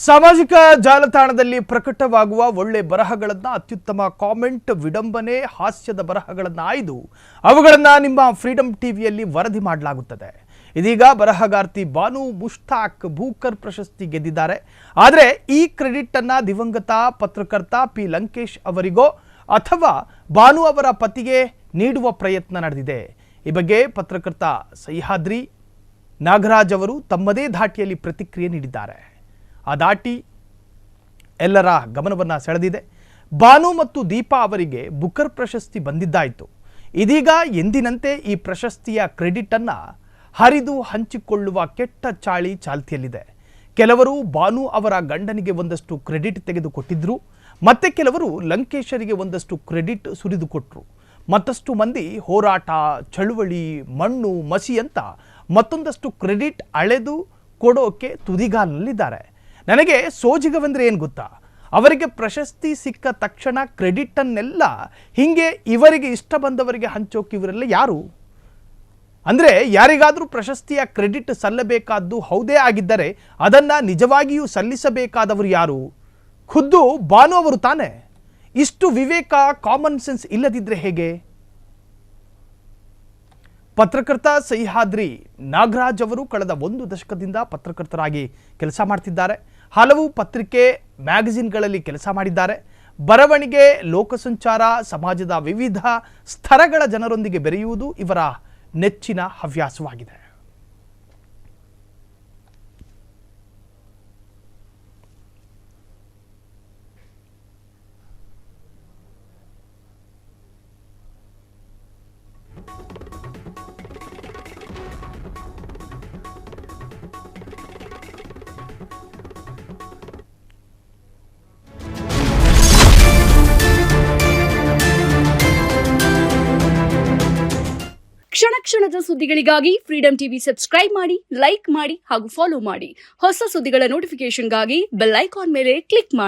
ಸಾಮಾಜಿಕ ಜಾಲತಾಣದಲ್ಲಿ ಪ್ರಕಟವಾಗುವ ಒಳ್ಳೆ ಬರಹಗಳನ್ನು ಅತ್ಯುತ್ತಮ ಕಾಮೆಂಟ್, ವಿಡಂಬನೆ, ಹಾಸ್ಯದ ಬರಹಗಳನ್ನು ಆಯ್ದು ಅವುಗಳನ್ನು ನಿಮ್ಮ ಫ್ರೀಡಂ ಟಿವಿಯಲ್ಲಿ ವರದಿ ಮಾಡಲಾಗುತ್ತದೆ. ಇದೀಗ ಬರಹಗಾರ್ತಿ ಬಾನು ಮುಷ್ತಾಕ್ ಬೂಕರ್ ಪ್ರಶಸ್ತಿ ಗೆದ್ದಿದ್ದಾರೆ. ಆದರೆ ಈ ಕ್ರೆಡಿಟ್ ಅನ್ನು ದಿವಂಗತ ಪತ್ರಕರ್ತ ಪಿ ಲಂಕೇಶ್ ಅವರಿಗೋ ಅಥವಾ ಬಾನು ಅವರ ಪತಿಗೆ ನೀಡುವ ಪ್ರಯತ್ನ ನಡೆದಿದೆ. ಈ ಬಗ್ಗೆ ಪತ್ರಕರ್ತ ಸಹ್ಯಾದ್ರಿ ನಾಗರಾಜ್ ಅವರು ತಮ್ಮದೇ ಧಾಟಿಯಲ್ಲಿ ಪ್ರತಿಕ್ರಿಯೆ ನೀಡಿದ್ದಾರೆ. ಆ ದಾಟಿ ಎಲ್ಲರ ಗಮನವನ್ನು ಸೆಳೆದಿದೆ. ಬಾನು ಮತ್ತು ದೀಪಾ ಅವರಿಗೆ ಬುಕರ್ ಪ್ರಶಸ್ತಿ ಬಂದಿದ್ದಾಯಿತು. ಇದೀಗ ಎಂದಿನಂತೆ ಈ ಪ್ರಶಸ್ತಿಯ ಕ್ರೆಡಿಟನ್ನು ಹರಿದು ಹಂಚಿಕೊಳ್ಳುವ ಕೆಟ್ಟ ಚಾಳಿ ಚಾಲ್ತಿಯಲ್ಲಿದೆ. ಕೆಲವರು ಬಾನು ಅವರ ಗಂಡನಿಗೆ ಒಂದಷ್ಟು ಕ್ರೆಡಿಟ್ ತೆಗೆದುಕೊಟ್ಟಿದ್ರು, ಮತ್ತೆ ಕೆಲವರು ಲಂಕೇಶರಿಗೆ ಒಂದಷ್ಟು ಕ್ರೆಡಿಟ್ ಸುರಿದುಕೊಟ್ರು. ಮತ್ತಷ್ಟು ಮಂದಿ ಹೋರಾಟ, ಚಳುವಳಿ, ಮಣ್ಣು, ಮಸಿ ಅಂತ ಮತ್ತೊಂದಷ್ಟು ಕ್ರೆಡಿಟ್ ಅಳೆದು ಕೊಡೋಕೆ ತುದಿಗಾಲಲ್ಲಿದ್ದಾರೆ. ನನಗೆ ಸೋಜಿಗವೆಂದರೆ ಏನು ಗೊತ್ತಾ, ಅವರಿಗೆ ಪ್ರಶಸ್ತಿ ಸಿಕ್ಕ ತಕ್ಷಣ ಕ್ರೆಡಿಟನ್ನೆಲ್ಲ ಹಿಂಗೆ ಇವರಿಗೆ ಇಷ್ಟ ಬಂದವರಿಗೆ ಹಂಚೋಕೆ ಇವರೆಲ್ಲ ಯಾರು? ಅಂದರೆ ಯಾರಿಗಾದರೂ ಪ್ರಶಸ್ತಿಯ ಕ್ರೆಡಿಟ್ ಸಲ್ಲಬೇಕಾದ್ದು ಹೌದೇ ಆಗಿದ್ದರೆ ಅದನ್ನು ನಿಜವಾಗಿಯೂ ಸಲ್ಲಿಸಬೇಕಾದವರು ಯಾರು? ಖುದ್ದು ಬಾನು ಅವರು ತಾನೇ. ಇಷ್ಟು ವಿವೇಕ, ಕಾಮನ್ ಸೆನ್ಸ್ ಇಲ್ಲದಿದ್ದರೆ ಹೇಗೆ? ಪತ್ರಕರ್ತ ಸಹ್ಯಾದ್ರಿ ನಾಗರಾಜ್ ಅವರು ಕಳೆದ 1 ದಶಕದಿಂದ ಪತ್ರಕರ್ತರಾಗಿ ಕೆಲಸ ಮಾಡ್ತಿದ್ದಾರೆ. ಹಲವು ಪತ್ರಿಕೆ, ಮ್ಯಾಗಝಿನ್ಗಳಲ್ಲಿ ಕೆಲಸ ಮಾಡಿದ್ದಾರೆ. ಬರವಣಿಗೆ, ಲೋಕಸಂಚಾರ, ಸಮಾಜದ ವಿವಿಧ ಸ್ತರಗಳ ಜನರೊಂದಿಗೆ ಬೆರೆಯುವುದು ಇವರ ನೆಚ್ಚಿನ ಹವ್ಯಾಸವಾಗಿದೆ. ಕ್ಷಣ ಕ್ಷಣದ ಸುದ್ದಿಗಳಿಗಾಗಿ ಫ್ರೀಡಂ ಟಿವಿ ಸಬ್ಸ್ಕ್ರೈಬ್ ಮಾಡಿ, ಲೈಕ್ ಮಾಡಿ ಹಾಗೂ ಫಾಲೋ ಮಾಡಿ. ಹೊಸ ಸುದ್ದಿಗಳ ನೋಟಿಫಿಕೇಶನ್ಗಾಗಿ ಬೆಲ್ ಐಕಾನ್ ಮೇಲೆ ಕ್ಲಿಕ್ ಮಾಡಿ.